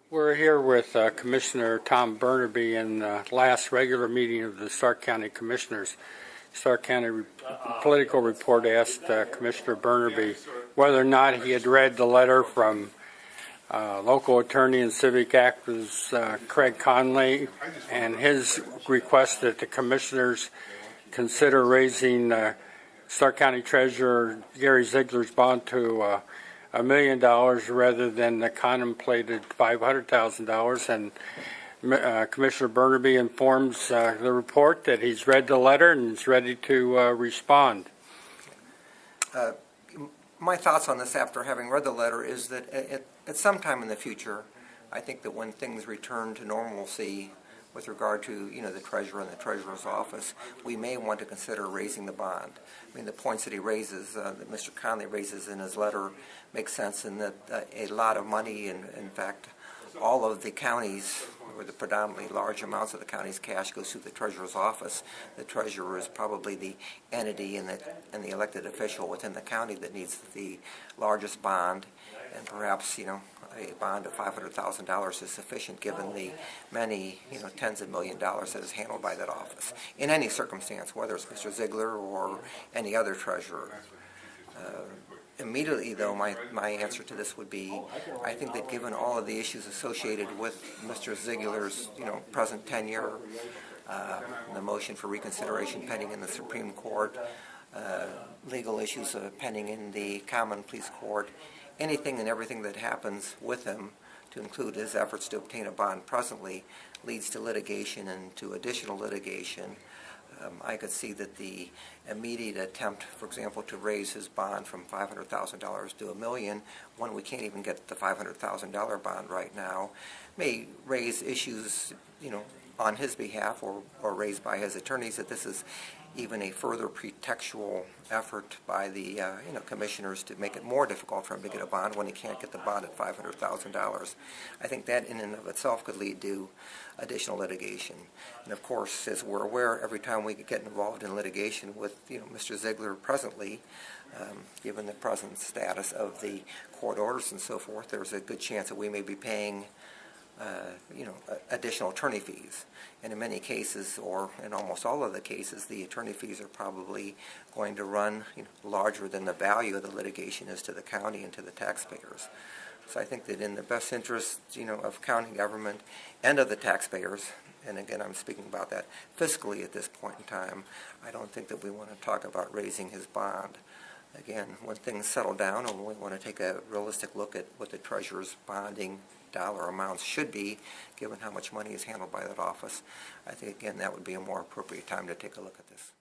We're here with Commissioner Tom Bernabei in the last regular meeting of the Stark County Commissioners. Stark County Political Report asked Commissioner Bernabei whether or not he had read the letter from local attorney and civic activist Craig Conley and his request that the commissioners consider raising Stark County Treasurer Gary Zeigler's bond to $1 million rather than the contemplated $500,000, and Commissioner Bernabei informs the report that he's read the letter and is ready to respond. My thoughts on this after having read the letter is that at some time in the future, I think that when things return to normalcy with regard to the treasurer and the treasurer's office, we may want to consider raising the bond. I mean, the points that he raises, that Mr. Conley raises in his letter, make sense in that a lot of money, and in fact, all of the counties, or the predominantly large amounts of the county's cash goes through the treasurer's office. The treasurer is probably the entity and the elected official within the county that needs the largest bond, and perhaps a bond of $500,000 is sufficient given the many tens of $millions that is handled by that office in any circumstance, whether it's Mr. Zeigler or any other treasurer. Immediately, though, my answer to this would be, I think that given all of the issues associated with Mr. Zeigler's present tenure, the motion for reconsideration pending in the Supreme Court, legal issues pending in the Common Pleas Court, anything and everything that happens with him, to include his efforts to obtain a bond presently, leads to litigation and to additional litigation. I could see that the immediate attempt, for example, to raise his bond from $500,000 to $1 million, when we can't even get the $500,000 bond right now, may raise issues, on his behalf or raised by his attorneys, that this is even a further pretextual effort by the commissioners to make it more difficult for him to get a bond when he can't get the bond at $500,000. I think that in and of itself could lead to additional litigation. And of course, as we're aware, every time we get involved in litigation with Mr. Zeigler presently, given the present status of the court orders and so forth, there's a good chance that we may be paying additional attorney fees. And in many cases, or in almost all of the cases, the attorney fees are probably going to run larger than the value of the litigation is to the county and to the taxpayers. So I think that in the best interest, of county government and of the taxpayers, and again, I'm speaking about that fiscally at this point in time, I don't think that we want to talk about raising his bond. Again, when things settle down and we want to take a realistic look at what the treasurer's bonding dollar amounts should be, given how much money is handled by that office, I think, again, that would be a more appropriate time to take a look at this.